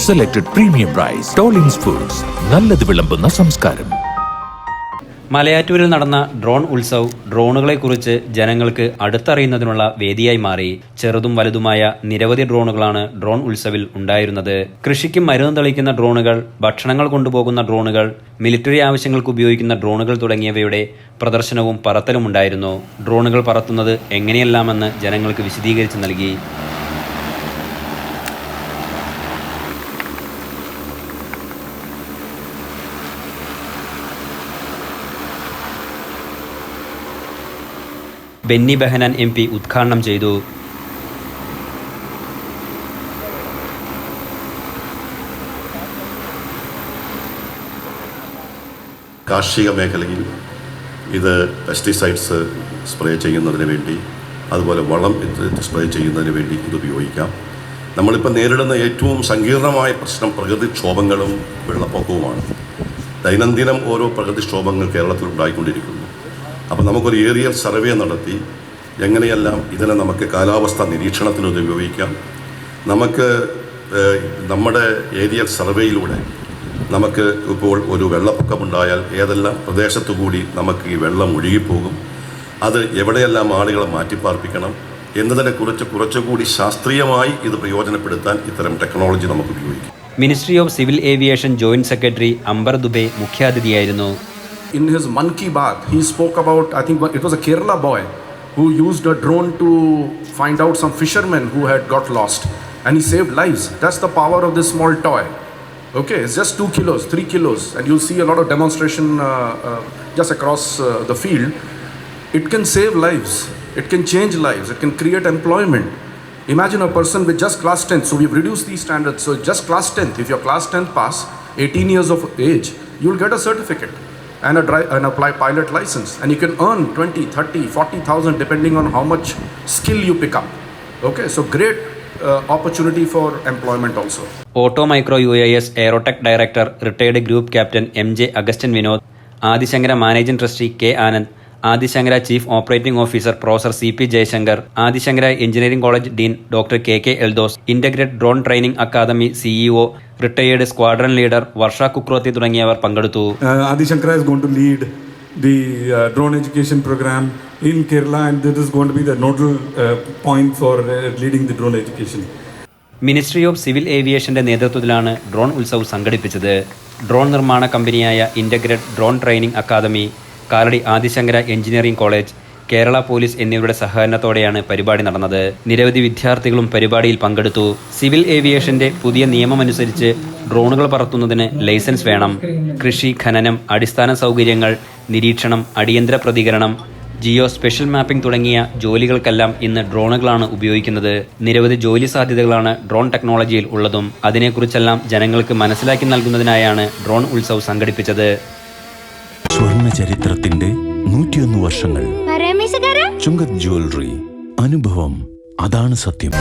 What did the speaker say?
Selected premium rice. ടോളിംഗ്സ് foods, നല്ലത് വിളമ്പുന്ന സംസ്കാരം. മലയാറ്റൂരിൽ നടന്ന ഡ്രോൺ ഉത്സവ് ഡ്രോണുകളെക്കുറിച്ച് ജനങ്ങൾക്ക് അടുത്തറിയുന്നതിനുള്ള വേദിയായി മാറി. ചെറുതും വലുതുമായ നിരവധി ഡ്രോണുകളാണ് ഡ്രോൺ ഉത്സവിൽ ഉണ്ടായിരുന്നത്. കൃഷിക്ക് മരുന്ന് തെളിക്കുന്ന ഡ്രോണുകൾ, ഭക്ഷണങ്ങൾ കൊണ്ടുപോകുന്ന ഡ്രോണുകൾ, മിലിറ്ററി ആവശ്യങ്ങൾക്ക് ഉപയോഗിക്കുന്ന ഡ്രോണുകൾ തുടങ്ങിയവയുടെ പ്രദർശനവും പറത്തലും ഉണ്ടായിരുന്നു. ഡ്രോണുകൾ പറത്തുന്നത് എങ്ങനെയെല്ലാമെന്ന് ജനങ്ങൾക്ക് വിശദീകരിച്ച് നൽകി. ബെന്നി ബെഹനാൻ MP ഉദ്ഘാടനം ചെയ്തു. കാർഷിക മേഖലയിൽ ഇത് പെസ്റ്റിസൈഡ്സ് സ്പ്രേ ചെയ്യുന്നതിന് വേണ്ടി, അതുപോലെ വളം സ്പ്രേ ചെയ്യുന്നതിന് വേണ്ടി ഇത് ഉപയോഗിക്കാം. നമ്മളിപ്പോൾ നേരിടുന്ന ഏറ്റവും സങ്കീർണമായ പ്രശ്നം പ്രകൃതിക്ഷോഭങ്ങളും വെള്ളപ്പൊക്കവുമാണ്. ദൈനംദിനം ഓരോ പ്രകൃതിക്ഷോഭങ്ങൾ കേരളത്തിൽ ഉണ്ടായിക്കൊണ്ടിരിക്കുന്നു. അപ്പോൾ നമുക്കൊരു ഏരിയൽ സർവേ നടത്തി എങ്ങനെയെല്ലാം ഇതിനെ നമുക്ക് കാലാവസ്ഥ നിരീക്ഷണത്തിന് ഉപയോഗിക്കാം. നമുക്ക് നമ്മുടെ ഏരിയൽ സർവേയിലൂടെ നമുക്ക് ഇപ്പോൾ ഒരു വെള്ളപ്പൊക്കമുണ്ടായാൽ ഏതെല്ലാം പ്രദേശത്തു കൂടി നമുക്ക് ഈ വെള്ളം ഒഴുകിപ്പോകും, അത് എവിടെയെല്ലാം ആളുകളെ മാറ്റിപ്പാർപ്പിക്കണം എന്നതിനെക്കുറിച്ച് കുറച്ചുകൂടി ശാസ്ത്രീയമായി ഇത് പ്രയോജനപ്പെടുത്താൻ ഇത്തരം ടെക്നോളജി നമുക്ക് ഉപയോഗിക്കാം. Ministry of civil aviation joint secretary Amber Dubey മുഖ്യാതിഥിയായിരുന്നു. In his Mann Ki Baat, he spoke about, I think it was a Kerala boy who used a drone to find out some fishermen who had got lost, and he saved lives. That's the power of this small toy. Okay, it's just 2 kilos, 3 kilos, and you'll see a lot of demonstration just across the field. It can save lives, it can change lives, it can create employment. Imagine a person with just class 10th, so we've reduced these standards, so just class 10th, if you're class 10th pass, 18 years of age, you'll get a certificate and a pilot license, and you can earn 20, 30, 40,000 depending on how much skill you pick up. Okay, so great opportunity for employment also. Auto micro UAS aerotech director retired group captain MJ Augustine Vinod, Adishankara managing trustee K Anand, Adishankara chief operating officer professor CP Jayashankar, Adishankara engineering college dean doctor KK Eldhose, integrated drone training academy CEO, retired squadron leader Varsha Kukroti തുടങ്ങിയവർ പങ്കെടുത്തു. Adishankara is going to lead the drone education program in Kerala, and this is going to be the nodal point for leading the drone education. Ministry of civil ഏവിയേഷന്റെ നേതൃത്വത്തിലാണ് drone Utsav സംഘടിപ്പിച്ചത്. Drone നിർമ്മാണ കമ്പനിയായ integrated drone training academy, Kalady Adishankara engineering college, Kerala police എന്നിവരുടെ സഹകരണത്തോടെയാണ് പരിപാടി നടന്നത്. നിരവധി വിദ്യാർത്ഥികളും പരിപാടിയിൽ പങ്കെടുത്തു. സിവിൽ ഏവിയേഷന്റെ പുതിയ നിയമമനുസരിച്ച് ഡ്രോണുകൾ പറത്തുന്നതിന് ലൈസൻസ് വേണം. കൃഷി, ഖനനം, അടിസ്ഥാന സൗകര്യങ്ങൾ, നിരീക്ഷണം, അടിയന്തര പ്രതികരണം, ജിയോ സ്പെഷ്യൽ മാപ്പിംഗ് തുടങ്ങിയ ജോലികൾക്കെല്ലാം ഇന്ന് ഡ്രോണുകളാണ് ഉപയോഗിക്കുന്നത്. നിരവധി ജോലി സാധ്യതകളാണ് ഡ്രോൺ ടെക്നോളജിയിൽ ഉള്ളതും. അതിനെക്കുറിച്ചെല്ലാം ജനങ്ങൾക്ക് മനസ്സിലാക്കി നൽകുന്നതിനായാണ് ഡ്രോൺ ഉത്സവ് സംഘടിപ്പിച്ചത്. സ്വർണ്ണ ചരിത്രത്തിന്റെ 101 വർഷങ്ങൾ. ചുങ്കത് ജ്വല്ലറി. അനുഭവം, അതാണ് സത്യം.